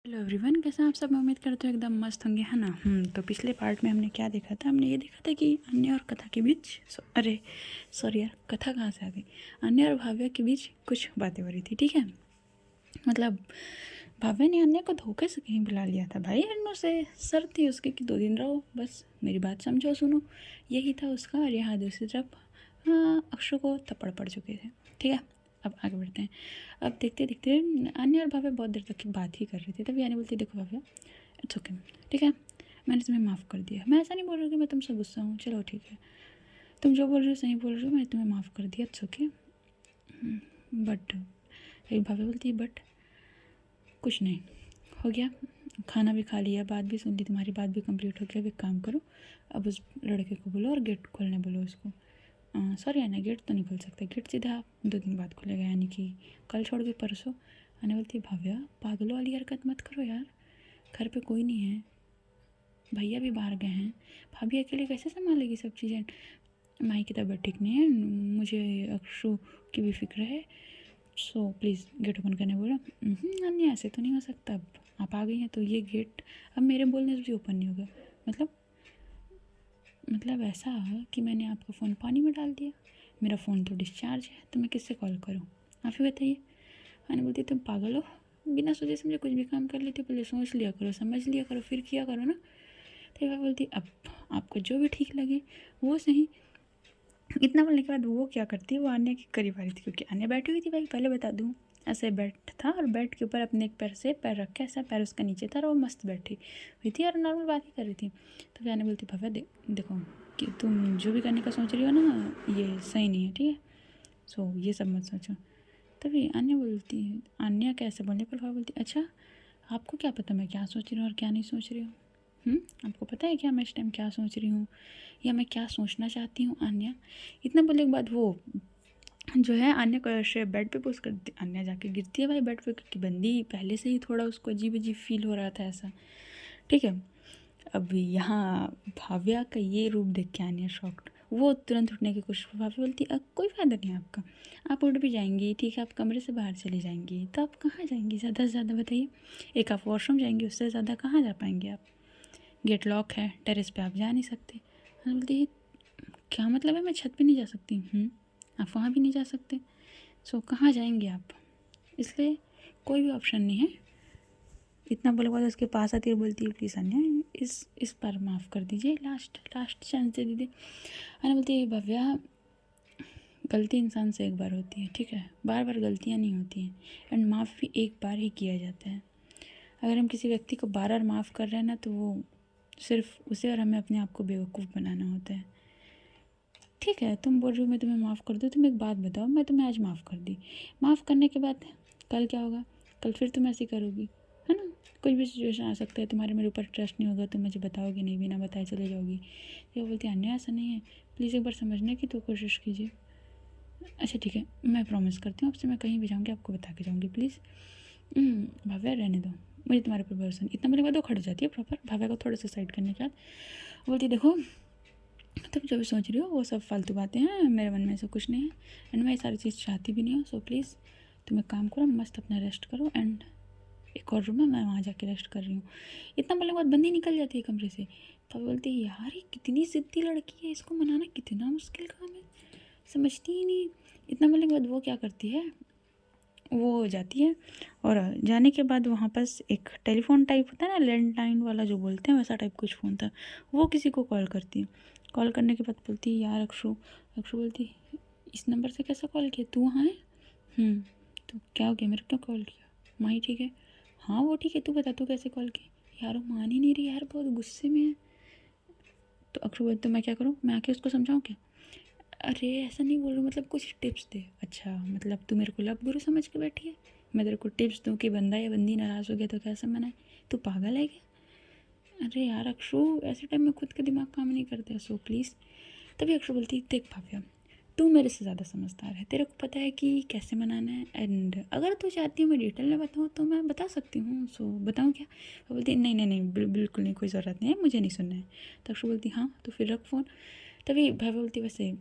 Hello everyone, कैसे हैं आप सब। मैं उम्मीद करते हो एकदम मस्त होंगे, है ना। तो पिछले पार्ट में हमने क्या देखा था। हमने ये देखा था कि अन्य और कथा के बीच अरे सॉरी यार, कथा कहाँ से आ गई। अन्य और भाव्य के बीच कुछ बातें हो रही थी, ठीक है। मतलब भाव्य ने अन्य को धोखे से कहीं बुला लिया था भाई। अन्नू से शर्त थी उसकी कि 2 दिन रहो, बस मेरी बात समझो सुनो, यही था उसका। और यहाँ दूसरी तरफ अक्षु को थप्पड़ पड़ चुके थे, ठीक है। अब आगे बढ़ते हैं। अब देखते देखते अन्य और भाव्य बहुत देर तक की बात ही कर रही थी। तभी यानी बोलती, देखो भाव्य, इट्स ओके, ठीक है, मैंने तुम्हें माफ़ कर दिया। मैं ऐसा नहीं बोल रही कि मैं तुमसे गुस्सा हूँ, चलो ठीक है, तुम जो बोल रही हो सही बोल रही हो, मैंने तुम्हें माफ़ कर दिया, इट्स ओके। बट एक भाभी बोलती है, बट कुछ नहीं, हो गया, खाना भी खा लिया, बात भी सुन ली, तुम्हारी बात भी कंप्लीट हो गया। अब एक काम करो, अब उस लड़के को बोलो और गेट खोलने बोलो उसको। सॉरी आना, गेट तो नहीं खोल सकते, गेट सीधा 2 दिन बाद खुलेगा, यानी कि कल छोड़ के परसों। आने बोलती, भाव्या पागलों वाली हरकत मत करो यार, घर पे कोई नहीं है, भैया भी बाहर गए हैं, भाभी अकेले कैसे संभालेगी सब चीज़ें। माई की तबीयत ठीक नहीं है, मुझे अक्षु की भी फिक्र है, सो प्लीज़ गेट ओपन करने बोलो। अन्य ऐसे तो नहीं हो सकता, अब आप आ गई हैं तो ये गेट अब मेरे बोलने से भी ओपन नहीं होगा। मतलब ऐसा कि मैंने आपका फ़ोन पानी में डाल दिया, मेरा फ़ोन तो डिस्चार्ज है, तो मैं किससे कॉल करूँ, आप ही बताइए। मैंने बोलती, तुम पागल हो, बिना सोचे समझे कुछ भी काम कर लेती हो, पहले सोच लिया करो, समझ लिया करो, फिर किया करो ना। तो वह बोलती, अब आपको जो भी ठीक लगे वो सही। इतना बोलने के बाद वो क्या करती है, वो आन्या के करीब आ रही थी, क्योंकि आन्या बैठी हुई थी भाई, पहले बता दूँ। ऐसे बेड था और बेड के ऊपर अपने एक पैर से पैर रख के, ऐसा पैर उसका नीचे था और वो मस्त बैठी हुई थी और नॉर्मल बात ही कर रही थी। तो फिर आन्या बोलती, भव्या देखो कि तुम जो भी करने का सोच रही हो ना, ये सही नहीं है, ठीक है, सो ये सब मत सोचो। तभी आन्या बोलती है, आन्या कैसे बोलने पर भव्या बोलती, अच्छा आपको क्या पता मैं क्या सोच रही हूँ और क्या नहीं सोच रही हूँ। आपको पता है क्या मैं इस टाइम क्या सोच रही हूँ या मैं क्या सोचना चाहती हूँ। अन्या इतना बोलने के बाद वो जो है अन्य को ऐसे बेड पे पुश कर देती, अन्य जाके गिरती है भाई बेड पे, क्योंकि बंदी पहले से ही थोड़ा उसको अजीब अजीब फील हो रहा था ऐसा, ठीक है। अब यहाँ भाव्या का ये रूप देख के अन्य शॉक्ड, वो तुरंत उठने की कोशिश, भाभी बोलती, अब कोई फ़ायदा नहीं है आपका, आप उठ भी जाएंगी, ठीक है, आप कमरे से बाहर चली जाएंगी, तो आप कहाँ जाएंगी ज़्यादा से ज़्यादा बताइए। एक आप वॉशरूम जाएंगी, उससे ज़्यादा कहाँ जा पाएंगे आप, गेट लॉक है, टेरेस पे आप जा नहीं सकते। मैं बोलती, क्या मतलब है मैं छत पे नहीं जा सकती। आप वहाँ भी नहीं जा सकते, सो कहाँ जाएंगे आप, इसलिए कोई भी ऑप्शन नहीं है। इतना बोले बाद उसके पास आती है, बोलती है, प्लीज़ अन्या इस बार माफ़ कर दीजिए, लास्ट चांस दे दीजिए। अन्या बोलती है, भव्या गलती इंसान से एक बार होती है, ठीक है, बार बार गलतियाँ नहीं होती हैं, एंड माफ़ भी एक बार ही किया जाता है। अगर हम किसी व्यक्ति को बार बार माफ़ कर रहे हैं ना, तो वो सिर्फ उसे और हमें अपने आप को बेवकूफ़ बनाना होता है। ठीक है, तुम बोल रही हो मैं तुम्हें माफ़ कर दूँ, तुम एक बात बताओ, मैं तुम्हें आज माफ़ कर दी, माफ़ करने के बाद कल क्या होगा, कल फिर तुम ऐसी करोगी, है ना। कुछ भी सिचुएशन आ सकता है, तुम्हारे मेरे ऊपर ट्रस्ट नहीं होगा, तुम मुझे बताओगी नहीं, बिना बताए चले जाओगी। ये बोलती है, अन्य ऐसा नहीं है, प्लीज़ एक बार समझने की तो कोशिश कीजिए। अच्छा ठीक है, मैं प्रॉमिस करती हूँ आपसे, मैं कहीं भी जाऊँगी आपको बता के जाऊँगी, प्लीज़। भाव्या रहने दो, मुझे तुम्हारे ऊपर भरोसा नहीं। इतना मेरे बाद वो खड़ जाती है प्रॉपर, भाव्या को थोड़ा सा साइड करने के बाद बोलती, देखो तुम जो भी सोच रही हो वो सब फालतू बातें हैं, मेरे मन में ऐसा कुछ नहीं है, एंड मैं ये सारी चीज़ चाहती भी नहीं हूँ। सो प्लीज़ तुम एक काम करो, मस्त अपना रेस्ट करो, एंड एक और रूम है, मैं वहाँ जाके रेस्ट कर रही हूँ। इतना बोलने के बाद बंदी निकल जाती है कमरे से। तो बोलती है, यार ये कितनी ज़िद्दी लड़की है, इसको मनाना कितना मुश्किल काम है, समझती ही नहीं। इतना बोलने के बाद वो क्या करती है, वो जाती है और जाने के बाद वहाँ पास एक टेलीफोन टाइप होता है ना, लैंडलाइन वाला जो बोलते हैं, वैसा टाइप कुछ फ़ोन था, वो किसी को कॉल करती है। कॉल करने के बाद बोलती है, यार अक्षु बोलती, इस नंबर से कैसे कॉल किया, तू वहाँ है। तो क्या हो गया, मेरे क्यों कॉल किया, माही ठीक है, हाँ वो ठीक है, तू बता तू कैसे कॉल की। यार वो मान ही नहीं रही यार, बहुत गुस्से में है। तो अक्षु बोलती, तो मैं क्या करूँ, मैं आके उसको समझाऊँ क्या। अरे ऐसा नहीं बोल रही, मतलब कुछ टिप्स दे। अच्छा मतलब तू मेरे को लब गुरु समझ के बैठी है, मैं तेरे को टिप्स दूँ कि बंदा या बंदी नाराज़ हो गया तो कैसे मनाए, तू पागल है क्या। अरे यार अक्षु, ऐसे टाइम में खुद का दिमाग काम नहीं करता, सो प्लीज़। तभी अक्षु बोलती, देख भाव्या तू मेरे से ज़्यादा समझदार है, तेरे को पता है कि कैसे मनाना है, एंड अगर तू चाहती है मैं डिटेल में बताऊँ तो मैं बता सकती हूँ, सो बताऊँ क्या। वो बोलती, नहीं नहीं नहीं, बिल्कुल नहीं, कोई ज़रूरत नहीं है, मुझे नहीं सुनना है। तो अक्षु बोलती, हाँ तो फिर रख फ़ोन। तभी भव्या बोलती, वैसे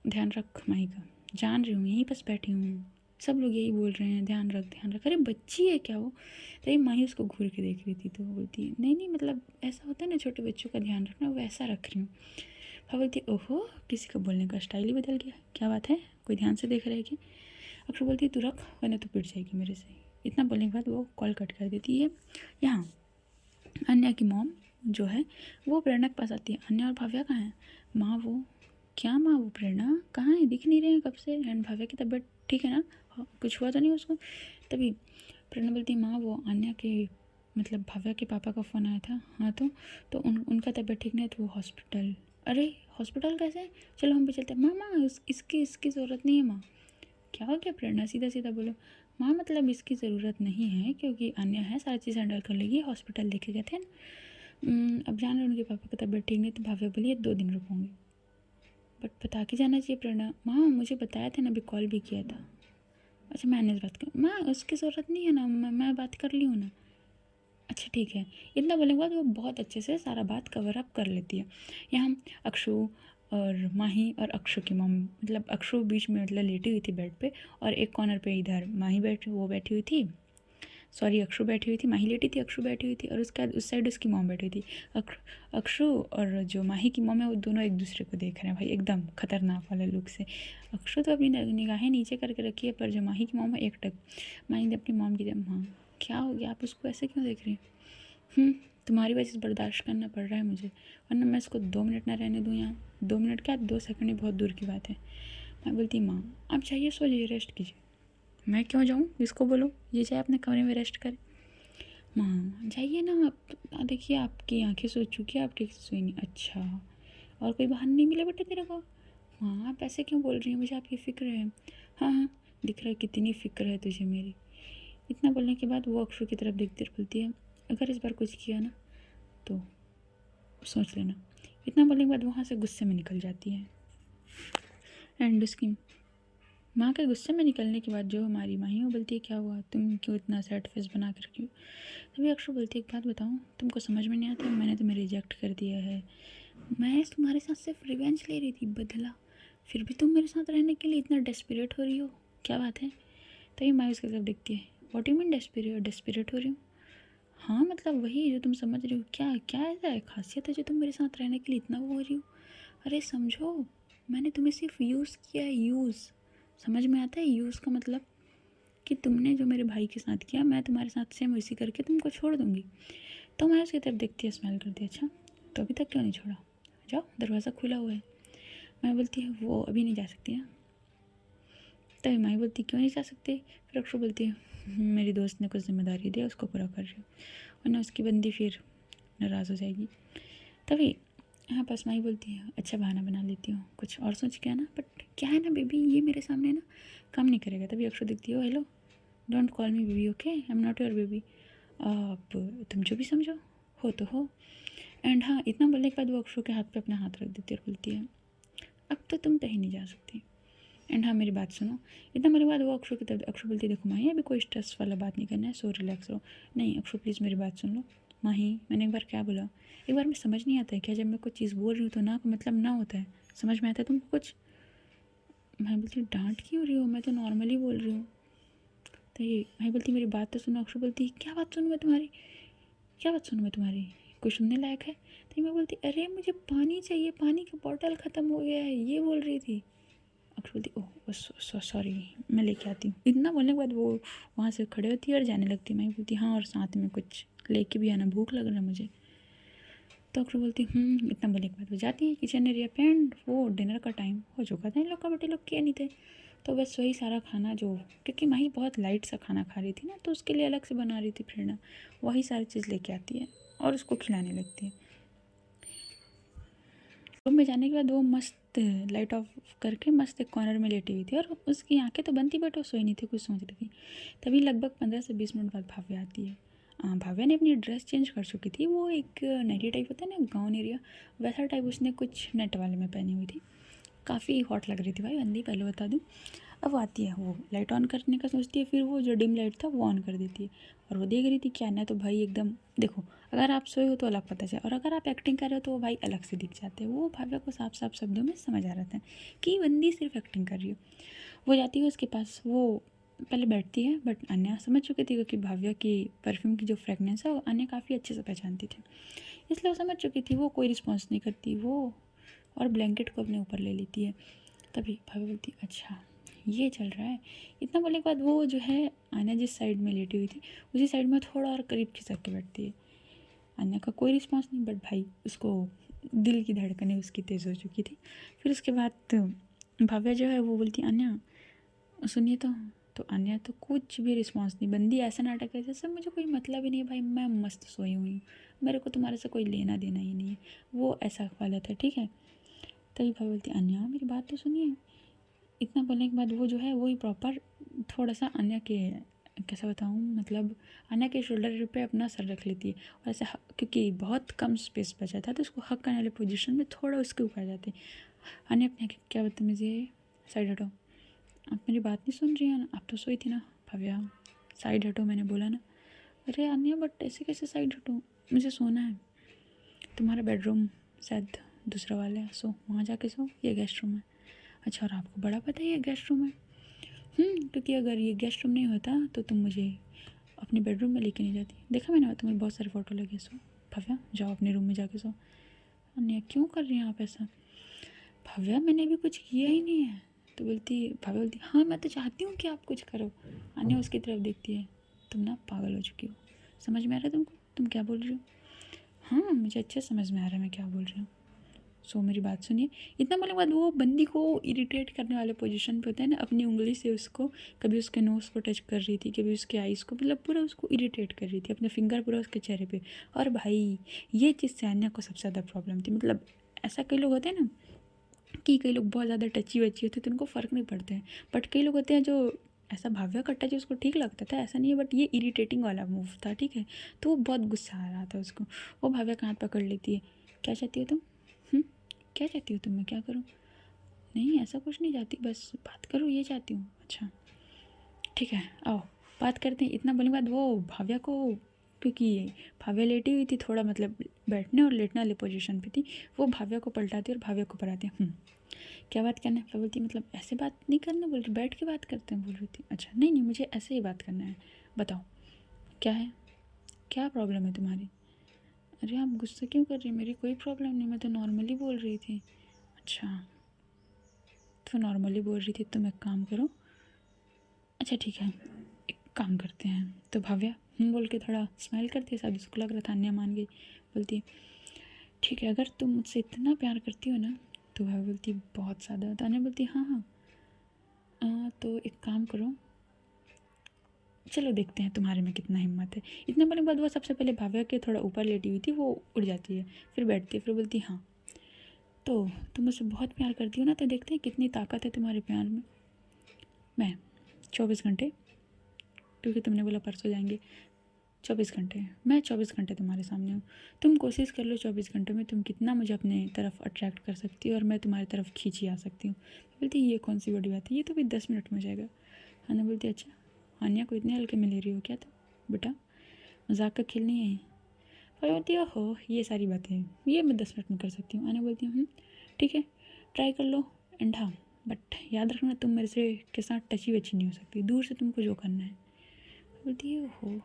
ध्यान रख माही का, जान रही हूँ यहीं बस बैठी हूँ, सब लोग यही बोल रहे हैं, ध्यान रख ध्यान रख। अरे बच्ची है क्या वो? तभी माही उसको घूर के देख रही थी, तो वो बोलती है नहीं नहीं, मतलब ऐसा होता है ना छोटे बच्चों का ध्यान रखना, वैसा रख रही हूँ। फिर बोलती है ओहो, किसी का बोलने का स्टाइल ही बदल गया, क्या बात है, कोई ध्यान से देख रहा है कि? अक्षु बोलती है तू रख, वरना तो पिट जाएगी मेरे से। इतना बोलने के बाद वो कॉल कट कर देती है। यहाँ अन्या की मॉम जो है वो प्रेरणा के पास आती है। अन्या और भाव्या कहाँ हैं? माँ वो, क्या माँ वो, प्रेरणा कहाँ है, दिख नहीं रहे हैं कब से। एंड भाव्या की तबीयत ठीक है ना, हाँ, कुछ हुआ तो नहीं उसको? तभी प्रेरणा बोलती है माँ वो अन्या के मतलब भाव्या के पापा का फ़ोन आया था। हाँ तो उनका तबीयत ठीक नहीं है तो वो हॉस्पिटल। अरे हॉस्पिटल कैसे? चलो हम भी चलते हैं। माँ माँ इसकी ज़रूरत नहीं है माँ। क्या हो गया प्रेरणा, सीधा सीधा बोलो। माँ मतलब इसकी ज़रूरत नहीं है क्योंकि अन्य है, सारी चीज़ हैंडल कर लेगी, हॉस्पिटल लेके गए थे ना। अब जान रहे उनके पापा का तबीयत ठीक नहीं, तो भाव्या बोलिए 2 दिन रुकूंगी। बट बता के जाना चाहिए प्रेरणा। माँ मुझे बताया था ना, अभी कॉल भी किया था। अच्छा मैंने बात कर, माँ उसकी ज़रूरत नहीं है ना, मैं बात कर ली हूँ ना। अच्छा ठीक है। इतना बोलने के बाद वो बहुत अच्छे से सारा बात कवर अप कर लेती है। यहाँ अक्षु और माही और अक्षु की मॉम, मतलब अक्षु बीच में मतलब लेटी हुई थी बेड पे, और एक कॉर्नर पे इधर माही बैठी हुई थी, सॉरी अक्षु बैठी हुई थी, माही लेटी थी, अक्षु बैठी हुई थी, और उसके बाद उस साइड उसकी मॉम बैठी हुई थी। अक्षु और जो माही की मॉम है वो दोनों एक दूसरे को देख रहे हैं भाई, एकदम खतरनाक वाले लुक से। अक्षु तो अपनी निगाहें नीचे करके रखी है, पर जो माही की मॉम है एक टक। माही ने अपनी मॉम की हाँ क्या हो गया, आप उसको ऐसे क्यों देख रही हैं? तुम्हारी वजह से बर्दाश्त करना पड़ रहा है मुझे, वरना मैं इसको 2 मिनट ना रहने दूँ यहाँ। 2 मिनट क्या, 2 सेकंड ही बहुत दूर की बात है। मैं बोलती माँ आप चाहिए सो लीजिए, रेस्ट कीजिए। मैं क्यों जाऊँ, इसको बोलो ये जाए अपने कमरे में रेस्ट करे। माँ जाइए ना आप, देखिए आपकी आंखें सो चुकी है, आप ठीक से सोई नहीं। अच्छा और कोई बहाना नहीं मिला बेटा तेरे को? माँ आप ऐसे क्यों बोल रही हैं, मुझे आपकी फ़िक्र है। हाँ हाँ दिख रहा है कितनी फ़िक्र है तुझे मेरी। इतना बोलने के बाद वो अक्षु की तरफ देखती बोलती है अगर इस बार कुछ किया ना तो सोच लेना। इतना बोलने के बाद वहाँ से गुस्से में निकल जाती है। एंड उसकी माँ के गुस्से में निकलने के बाद जो हमारी माँ ही वो बोलती है क्या हुआ, तुम क्यों इतना सैड फेस बना कर रखी हो? तभी अक्षु बोलती है एक बात बताऊँ, तुमको समझ में नहीं आता, मैंने तुम्हें रिजेक्ट कर दिया है। मैं तुम्हारे साथ सिर्फ रिवेंज ले रही थी, बदला, फिर भी तुम मेरे साथ रहने के लिए इतना डेस्परेट हो रही हो, क्या बात है? तभी माँ उसकी तरफ देखती है, व्हाट यू मीन डेस्परेट हो रही हूँ? हाँ मतलब वही जो तुम समझ रही हो, क्या क्या ऐसा है खासियत है जो तुम मेरे साथ रहने के लिए इतना वो हो रही हो? अरे समझो, मैंने तुम्हें सिर्फ यूज़ किया है, यूज़। समझ में आता है यूज़ का मतलब? कि तुमने जो मेरे भाई के साथ किया मैं तुम्हारे साथ सेम वैसी करके तुमको छोड़ दूँगी। तो मैं उसकी तरफ देखती है, स्माइल करती है, अच्छा तो अभी तक क्यों नहीं छोड़ा, जाओ दरवाज़ा खुला हुआ है। मैं बोलती है वो अभी नहीं जा सकती ना। तभी माई बोलती क्यों नहीं जा सकती? फिर अक्षु बोलती है मेरी दोस्त ने कुछ जिम्मेदारी दी, उसको पूरा कर रही हूँ, वरना उसकी बंदी फिर नाराज़ हो जाएगी। तभी यहाँ पास माई बोलती है अच्छा बहाना बना लेती हूँ, कुछ और सोच के आना, बट क्या है ना बेबी, ये मेरे सामने ना काम नहीं करेगा। तभी अक्षु दिखती है, oh hello don't call me baby, okay I am not your baby. आप तुम जो भी समझो, हो तो हो। एंड हाँ इतना बोलने के बाद वो अक्षु के हाथ पे अपना हाथ रख देती है और बोलती है अब तो तुम कहीं नहीं जा सकती। एंड हाँ मेरी बात सुनो। इतना बोलने के बाद वो अक्षु की तरफ, अक्षु बोलती है देखो माही अभी कोई स्ट्रेस वाला बात नहीं करना है, सो रिलैक्स रहो। नहीं अक्षु प्लीज़ मेरी बात सुन लो। माही मैंने एक बार क्या बोला, एक बार में समझ नहीं आता है क्या, जब मैं कुछ चीज़ बोल रही हूँ तो ना का मतलब ना होता है, समझ में आता है तुमको कुछ? मैं बोलती हूँ डांट क्यों रही हो, मैं तो नॉर्मली बोल रही हूँ। तो ये मैं बोलती मेरी बात तो सुनो। अक्षु बोलती क्या बात सुनूँ मैं तुम्हारी, क्या बात सुनूँ मैं तुम्हारी, कोई सुनने लायक है? तो मैं बोलती अरे मुझे पानी चाहिए, पानी का बॉटल ख़त्म हो गया है, ये बोल रही थी। अक्षु बोलती ओह सॉरी मैं लेके आती हूँ। इतना बोलने के बाद वो वहाँ से खड़े होती है और जाने लगती है। मैं बोलती हाँ और साथ में कुछ लेके भी आना, भूख लग रहा है मुझे। तो अक्षु बोलती इतना बोलने के बाद वो जाती है किचन एरिया पे। एंड वो डिनर का टाइम हो चुका था, इन लोग का, बेटे लोग किए नहीं थे, तो बस वही सारा खाना जो, क्योंकि माही बहुत लाइट सा खाना खा रही थी ना, तो उसके लिए अलग से बना रही थी प्रेरणा, वही सारी चीज़ लेके आती है और उसको खिलाने लगती है। रूम में जाने के बाद वो मस्त लाइट ऑफ करके मस्त एक कॉर्नर में लेटी हुई थी, और उसकी आंखें तो बंद थी बट वो सोई नहीं थी, कुछ सोच रही थी। तभी लगभग 15 से 20 मिनट बाद भाव्या आती है। भाव्या ने अपनी ड्रेस चेंज कर चुकी थी, वो एक नाइटी टाइप होता है ना गाउन एरिया, वैसा टाइप उसने कुछ नेट वाले में पहनी हुई थी। काफ़ी हॉट लग रही थी भाई, अंधी पहले बता दूँ। अब वो आती है, वो लाइट ऑन करने का सोचती है, फिर वो जो डिम लाइट था वो ऑन कर देती है, और वो देख रही थी क्या ना, तो भाई एकदम देखो, अगर आप सोए हो तो अलग पता चले, और अगर आप एक्टिंग कर रहे हो तो वो भाई अलग से दिख जाते हैं। वो भाव्या को साफ साफ शब्दों में समझ आ रहा था कि बंदी सिर्फ एक्टिंग कर रही है। वो जाती है उसके पास, वो पहले बैठती है, बट अन्या समझ चुकी थी क्योंकि भाव्या की परफ्यूम की जो फ्रेगनेंस है वो अन्या काफ़ी अच्छे से पहचानती थी, इसलिए वो समझ चुकी थी। वो कोई रिस्पॉन्स नहीं करती वो, और ब्लैंकेट को अपने ऊपर ले लेती है। तभी भाभी बोलती अच्छा ये चल रहा है। इतना बोलने के बाद वो जो है अन्या जिस साइड में लेटी हुई थी उसी साइड में थोड़ा और करीब खिसक के बैठती है। अन्या का कोई रिस्पॉन्स नहीं, बट भाई उसको दिल की धड़कनें उसकी तेज़ हो चुकी थी। फिर उसके बाद भाव्या जो है वो बोलती अन्या सुनिए तो अन्या तो कुछ भी रिस्पॉन्स नहीं। बंदी ऐसा नाटक है जैसे मुझे कोई मतलब ही नहीं है भाई, मैं मस्त सोई हुई हूँ, मेरे को तुम्हारे से कोई लेना देना ही नहीं है, वो ऐसा वाला था। ठीक है, तभी भाभी बोलती अन्या मेरी बात तो सुनिए। इतना बोलने के बाद वो जो है वो ही प्रॉपर थोड़ा सा अन्या के, कैसा बताऊँ, मतलब अन्या के शोल्डर पे अपना सर रख लेती है और ऐसा क्योंकि बहुत कम स्पेस बचा था तो उसको हक करने वाले पोजीशन में थोड़ा उसके ऊपर आ जाती है। अन्या अपने क्या बदतमीजी है, साइड हटो, आप मेरी बात नहीं सुन रही हैं ना, आप तो सोई थी ना। भव्या साइड हटो, मैंने बोला ना। अरे अन्या बट ऐसे कैसे साइड हटो, मुझे सोना है। तुम्हारा बेडरूम शायद दूसरा वाला है, सो वहाँ जाके सो, ये गेस्ट रूम है। अच्छा, और आपको बड़ा पता है ये गेस्ट रूम है? क्योंकि अगर ये गेस्ट रूम नहीं होता तो तुम मुझे अपने बेडरूम में लेके नहीं जाती। देखा मैंने तुम्हारे बहुत सारे फ़ोटो लगे। सो भव्या जाओ अपने रूम में जाके सो। अन्या क्यों कर रही हैं आप ऐसा? भव्या मैंने अभी कुछ किया ही नहीं है। तो भव्या बोलती हाँ मैं तो चाहती हूँ कि आप कुछ करो। अन्या उसकी तरफ देखती है, तुम ना पागल हो चुकी हो, समझ में आ रहा है तुमको तुम क्या बोल रही हो? हाँ मुझे अच्छे समझ में आ रहा है मैं क्या बोल रही हूँ। सो मेरी बात सुनिए। इतना बोलने के बाद वो बंदी को इरिटेट करने वाले पोजीशन पे होता है ना, अपनी उंगली से उसको कभी उसके नोज़ को टच कर रही थी, कभी उसके आइज़ को, मतलब पूरा उसको इरिटेट कर रही थी, अपने फिंगर पूरा उसके चेहरे पे। और भाई ये चीज़ से अन्या को सबसे ज़्यादा प्रॉब्लम थी। मतलब ऐसा कई लोग होते हैं ना कि कई लोग बहुत ज़्यादा टची वची होते हैं तो उनको फ़र्क नहीं पड़ता है, बट कई लोग होते हैं जो ऐसा भाव्या का टच उसको ठीक लगता था, ऐसा नहीं है, बट ये इरिटेटिंग वाला मूव था। ठीक है, तो वो बहुत गुस्सा आ रहा था उसको। वो भाव्या का हाथ पकड़ लेती है, क्या चाहती हो तुम? क्या चाहती हो तुम, मैं क्या करूँ? नहीं ऐसा कुछ नहीं चाहती, बस बात करो ये चाहती हूँ। अच्छा ठीक है आओ बात करते हैं। इतना बोलने के बाद वो भाव्या को, क्योंकि भाव्या लेटी हुई थी थोड़ा, मतलब बैठने और लेटने वाली पोजीशन पे थी, वो भाव्या को पलटाती और भाव्या को पढ़ाती है। क्या बात करना है? बोलती मतलब ऐसे बात नहीं करना बोल रही, बैठ के बात करते हैं बोल रही थी। अच्छा नहीं नहीं मुझे ऐसे ही बात करना है, बताओ क्या है, क्या प्रॉब्लम है तुम्हारी? अरे आप गुस्सा क्यों कर रही हैं? मेरी कोई प्रॉब्लम नहीं, मैं तो नॉर्मली बोल रही थी। अच्छा तो नॉर्मली बोल रही थी, तुम एक काम करो। अच्छा ठीक है एक काम करते हैं। तो भव्या बोल के थोड़ा स्माइल करती है, शायद उसको लग रहा था अन्य मान गई। बोलती है ठीक है अगर तुम मुझसे इतना प्यार करती हो ना। तो भव्या बोलती बहुत ज़्यादा। तो अन्य बोलती हाँ हाँ तो एक काम करो, चलो देखते हैं तुम्हारे में कितना हिम्मत है। इतना बोलने के बाद वो सबसे पहले भाव्या के थोड़ा ऊपर लेटी हुई थी वो उड़ जाती है, फिर बैठती है, फिर बोलती हाँ तो तुम मुझसे बहुत प्यार करती हो ना, तो देखते हैं कितनी ताकत है तुम्हारे प्यार में। मैं 24 घंटे, क्योंकि तुमने बोला परसों जाएंगे, 24 घंटे, मैं 24 घंटे तुम्हारे सामने हूँ। तुम कोशिश कर लो 24 घंटे में तुम कितना मुझे अपने तरफ अट्रैक्ट कर सकती हो और मैं तुम्हारी तरफ खींची आ सकती हूँ। बोलती ये कौन सी बड़ी बात है, ये तो भी 10 मिनट में हो जाएगा। अन्या बोलती अच्छा अन्या को इतने हल्के में ले रही हो क्या? तो बेटा मजाक का खेल नहीं है। और बोलती है हो ये सारी बातें ये मैं 10 मिनट में कर सकती हूँ। अन्या बोलती हूँ ठीक है ट्राई कर लो। एंड हाँ बट याद रखना तुम मेरे से के साथ टची वची नहीं हो सकती, दूर से तुमको जो करना है। बोलती है हो।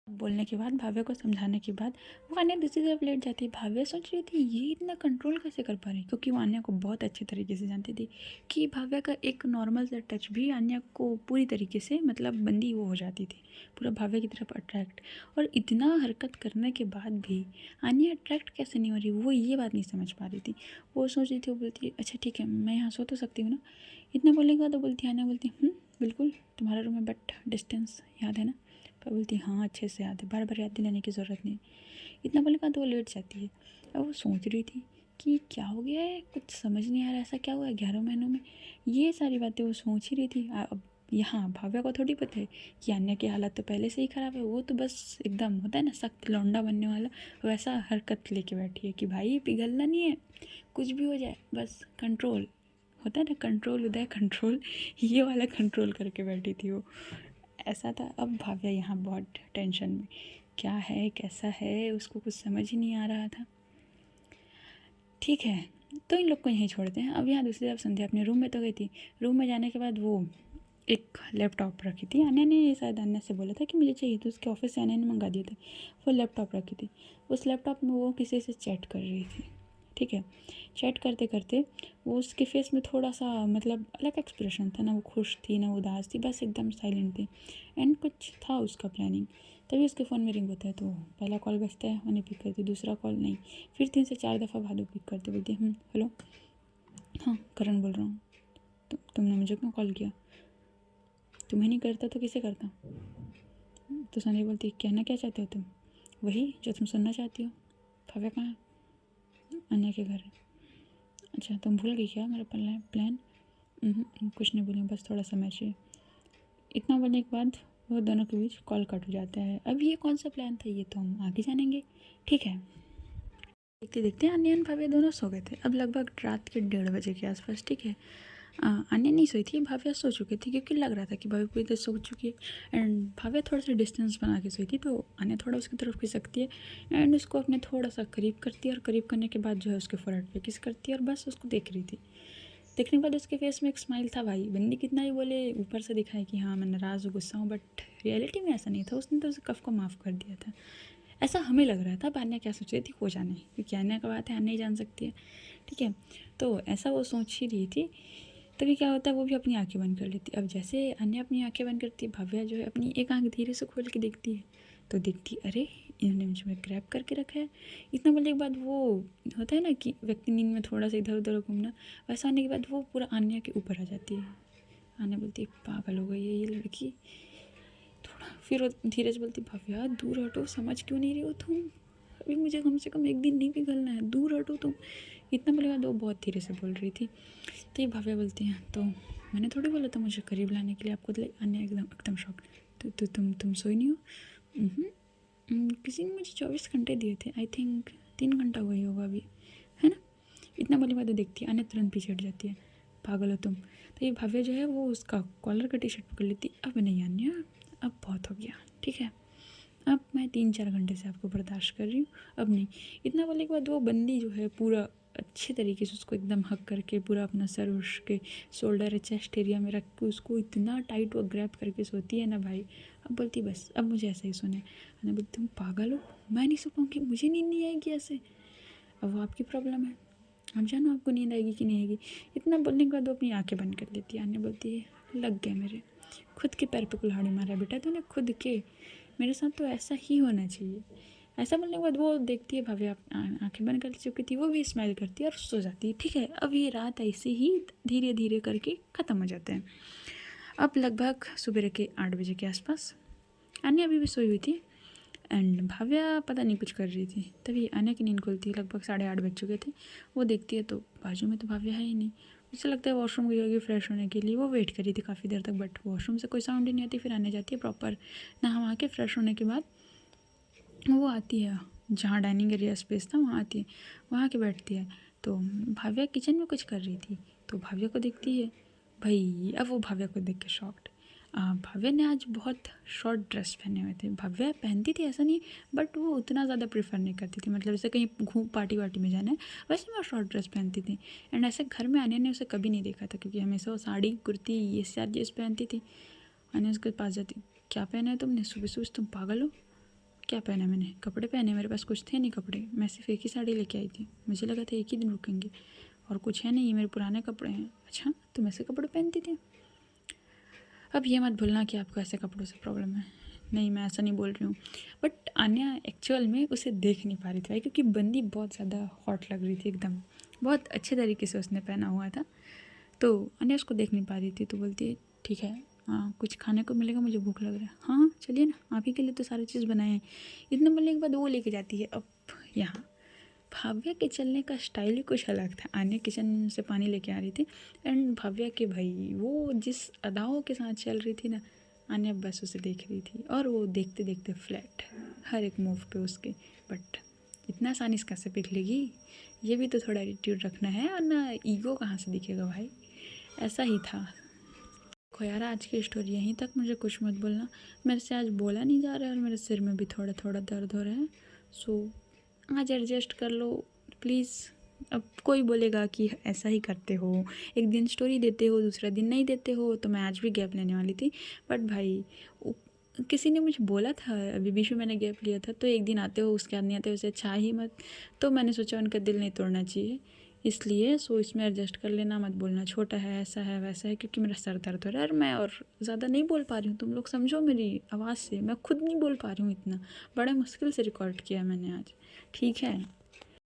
बोलने के बाद भाव्या को समझाने के बाद वो अन्या दूसरी तरफ लेट जाती है। भाव्या सोच रही थी ये इतना कंट्रोल कैसे कर पा रही, क्योंकि वो अन्या को बहुत अच्छे तरीके से जानती थी कि भाव्या का एक नॉर्मल सा टच भी अन्या को पूरी तरीके से, मतलब बंदी वो हो जाती थी पूरा भाव्या की तरफ अट्रैक्ट। और इतना हरकत करने के बाद भी अन्या अट्रैक्ट कैसे नहीं हो रही, वो ये बात नहीं समझ पा रही थी। वो सोच रही थी, वो बोलती अच्छा ठीक है मैं यहाँ सो तो सकती हूँ ना। इतना बोलने के बाद वो बोलती अन्या बोलती बिल्कुल तुम्हारा रूम है, बट डिस्टेंस याद है ना? पर बोलती हाँ अच्छे से याद है, बार बार याद दिलाने की ज़रूरत नहीं। इतना बोलने के बाद वो लेट जाती है। अब वो सोच रही थी कि क्या हो गया है, कुछ समझ नहीं आ रहा, ऐसा क्या हुआ है 11 महीनों में। ये सारी बातें वो सोच ही रही थी। अब यहाँ भाव्या को थोड़ी पता है कि अन्य की हालत तो पहले से ही ख़राब है, वो तो बस एकदम होता है ना सख्त लौंडा बनने वाला, वैसा हरकत लेके बैठी है कि भाई पिघलना नहीं है, कुछ भी हो जाए बस कंट्रोल, होता है ना कंट्रोल उदय कंट्रोल, ये वाला कंट्रोल करके बैठी थी वो। ऐसा था। अब भाव्या यहाँ बहुत टेंशन में, क्या है कैसा है उसको कुछ समझ ही नहीं आ रहा था। ठीक है तो इन लोग को यहीं छोड़ते हैं। अब यहाँ दूसरी तरफ संध्या अपने रूम में तो गई थी। रूम में जाने के बाद वो एक लैपटॉप रखी थी। अन्य ने शायद अन्य से बोला था कि मुझे चाहिए, तो उसके ऑफिस से अन्य ने मंगा दिए थे। वो लैपटॉप रखी थी, उस लैपटॉप में वो किसी से चैट कर रही थी। ठीक है, चैट करते करते वो उसके फेस में थोड़ा सा मतलब अलग एक्सप्रेशन था, ना वो खुश थी ना वो उदास थी, बस एकदम साइलेंट थी। एंड कुछ था उसका प्लानिंग। तभी उसके फ़ोन में रिंग होता है, तो पहला कॉल बजता है, उन्हें पिक करती, दूसरा कॉल नहीं, फिर 3 से 4 दफ़ा भादु पिक करते, बोलती हेलो, हाँ करण बोल रहा हूँ। तुमने मुझे क्यों कॉल किया? तुम्हें नहीं करता तो किसे करता? तो संजय बोलती कहना क्या चाहते हो तुम? वही जो तुम सुनना चाहती हो। भव्या कहाँ है? अन्य के घर। अच्छा, तुम भूल गई क्या मेरा प्लान? कुछ नहीं बोली, बस थोड़ा समय चाहिए। इतना बोलने के बाद वो दोनों के बीच कॉल कट हो जाता है। अब ये कौन सा प्लान था, ये तो हम आगे जानेंगे। ठीक है, देखते देखते अन्य और भव्या दोनों सो गए थे। अब लगभग रात के 1:30 बजे के आसपास। ठीक है, अन्य नहीं सोई थी, भव्या सो चुकी थी, क्योंकि लग रहा था कि भव्या पूरी तरह सो चुकी है। एंड भव्या थोड़ा सा डिस्टेंस बना के सोई थी, तो अन्य थोड़ा उसकी तरफ खिसकती है एंड उसको अपने थोड़ा सा करीब करती है, और करीब करने के बाद जो है उसके फोrehead पे किस करती है, और बस उसको देख रही थी। देखने के बाद उसके फेस में एक स्माइल था। भाई बंदी कितना ही बोले, ऊपर से दिखाए कि हाँ मैं नाराज़ हूँ, गुस्सा हूँ, बट रियलिटी में ऐसा नहीं था। उसने तो उस कफ को माफ़ कर दिया था, ऐसा हमें लग रहा था। अब अन्य क्या सोच रही थी वो जाने, क्योंकि अन्य का बात है, अन्य ही जान सकती है। ठीक है, तो ऐसा वो सोच ही रही थी। तभी क्या होता है, वो भी अपनी आंखें बंद कर लेती। अब जैसे अन्य अपनी आंखें बंद करती है, भव्या जो है अपनी एक आंख धीरे से खोल के देखती है, तो देखती अरे इन्होंने मुझे ग्रैब करके रखा है। इतना बोलने के बाद वो होता है ना कि व्यक्ति नींद में थोड़ा सा इधर उधर घूमना, वैसा आने के बाद वो पूरा अन्य के ऊपर आ जाती है। अन्य बोलती है पागल हो गई है ये लड़की। थोड़ा फिर वो धीरे से बोलती भव्या दूर हटो, समझ क्यों नहीं रही हो तुम? अभी मुझे कम से कम एक दिन नहीं पिघलना है, दूर हटो तुम। इतना बोले बाद वो बहुत धीरे से बोल रही थी। तो ये भव्या बोलती हैं तो मैंने थोड़ी बोला था मुझे करीब लाने के लिए आपको, तो अन्य एकदम एकदम शॉक। तो तुम सोई नहीं हो? किसी ने मुझे 24 घंटे दिए थे, आई थिंक 3 घंटा हुआ ही होगा अभी, है ना? इतना बोले बाद देखती है, अन्य तुरंत पीछे हट जाती है, पागल हो तुम। तो ये भव्या जो है वो उसका कॉलर का टी-शर्ट पकड़ लेती, अब नहीं अन्य, अब बहुत हो गया। ठीक है, अब मैं 3-4 घंटे से आपको बर्दाश्त कर रही हूँ, अब नहीं। इतना बोलने के बाद वो बंदी जो है पूरा अच्छे तरीके से उसको एकदम हक करके पूरा अपना सर उसके शोल्डर चेस्ट एरिया में रख के उसको इतना टाइट वो ग्रैब करके सोती है ना भाई। अब बोलती बस अब मुझे ऐसे ही सोना है। मैंने बोलती तुम पागल हो, मैं नहीं सो पाऊँगी, मुझे नींद नहीं आएगी ऐसे। अब वो आपकी प्रॉब्लम है, अब जानो आपको नींद आएगी कि नहीं आएगी। इतना बोलने के बाद वो अपनी आंखें बंद कर लेती है। अन्य बोलती है लग गया मेरे, खुद के पैर पे कुल्हाड़ी मारा बेटा तूने, खुद के। मेरे साथ तो ऐसा ही होना चाहिए। ऐसा बोलने के बाद वो देखती है भव्या आंखें बंद कर चुकी थी, वो भी स्माइल करती है और सो जाती है। ठीक है, अब ये रात ऐसे ही धीरे धीरे करके ख़त्म हो जाते हैं। अब लगभग सुबह के 8 बजे के आसपास अन्य अभी भी सोई हुई थी एंड भव्या पता नहीं कुछ कर रही थी। तभी अन्य की नींद खुलती है, लगभग 8:30 बज चुके थे। वो देखती है तो बाजू में तो भव्या है ही नहीं। उसे लगता है वॉशरूम गई होगी फ्रेश होने के लिए। वो वेट करी थी काफ़ी देर तक, बट वॉशरूम से कोई साउंड ही नहीं आती। फिर अन्य जाती है प्रॉपर नहा के फ्रेश होने के बाद वो आती है जहाँ डाइनिंग एरिया स्पेस था, वहाँ आती है, वहाँ के बैठती है। तो भव्या किचन में कुछ कर रही थी, तो भव्या को देखती है। भाई अब वो भव्या को देख के शॉक्ड। भव्या ने आज बहुत शॉर्ट ड्रेस पहने हुए थे। भव्या पहनती थी ऐसा नहीं, बट वो उतना ज़्यादा प्रेफर नहीं करती थी, मतलब जैसे कहीं घूम पार्टी वार्टी में जाना है वैसे मैं शॉर्ट ड्रेस पहनती थी। एंड ऐसे घर में आने ने उसे कभी नहीं देखा था, क्योंकि हमेशा वो साड़ी कुर्ती ये सारी चीज़ पहनती थी। आने उसके पास जाती, क्या पहना है तुमने सुबह सुबह, तुम पागल हो? क्या पहना मैंने? कपड़े पहने, मेरे पास कुछ थे नहीं कपड़े, मैं सिर्फ एक ही साड़ी लेके आई थी, मुझे लगा था एक ही दिन रुकेंगे और कुछ है नहीं, ये मेरे पुराने कपड़े हैं। अच्छा तुम ऐसे कपड़े पहनती थी? अब ये मत भूलना कि आपको ऐसे कपड़ों से प्रॉब्लम है। नहीं मैं ऐसा नहीं बोल रही हूँ, बट अन्या एक्चुअल में उसे देख नहीं पा रही थी भाई, क्योंकि बंदी बहुत ज़्यादा हॉट लग रही थी एकदम, बहुत अच्छे तरीके से उसने पहना हुआ था। तो अन्या उसको देख नहीं पा रही थी, तो बोलती है ठीक है, हाँ कुछ खाने को मिलेगा, मुझे भूख लग रहा है। हाँ हाँ चलिए ना, आप ही के लिए तो सारी चीज़ बनाए हैं। इतना बोलने के बाद वो लेके जाती है। अब यहाँ भव्या के चलने का स्टाइल ही कुछ अलग था। आने किचन से पानी लेके आ रही थी एंड भव्या के भाई वो जिस अदाओं के साथ चल रही थी ना, आने बस उसे देख रही थी और वो देखते देखते फ्लैट हर एक मूव पे उसके। बट इतना आसानी से कैसे पिघ लेगी, ये भी तो थोड़ा एटीट्यूड रखना है, और ना ईगो कहाँ से दिखेगा भाई। ऐसा ही था। देखो यार आज की स्टोरी यहीं तक, मुझे कुछ मत बोलना, मेरे से आज बोला नहीं जा रहा है और मेरे सिर में भी थोड़ा थोड़ा दर्द हो रहा है। सो आज एडजस्ट कर लो प्लीज़। अब कोई बोलेगा कि ऐसा ही करते हो, एक दिन स्टोरी देते हो दूसरा दिन नहीं देते हो, तो मैं आज भी गैप लेने वाली थी। बट भाई किसी ने मुझे बोला था, अभी बीच में मैंने गैप लिया था, तो एक दिन आते हो उसके बाद नहीं आते हो, उसे अच्छा ही मत। तो मैंने सोचा उनका दिल नहीं तोड़ना चाहिए, इसलिए सो इसमें एडजस्ट कर लेना, मत बोलना छोटा है ऐसा है वैसा है, क्योंकि मेरा सर दर्द हो रहा है और मैं और ज़्यादा नहीं बोल पा रही हूँ। तुम लोग समझो मेरी आवाज़ से, मैं खुद नहीं बोल पा रही हूँ इतना, बड़े मुश्किल से रिकॉर्ड किया मैंने आज। ठीक है।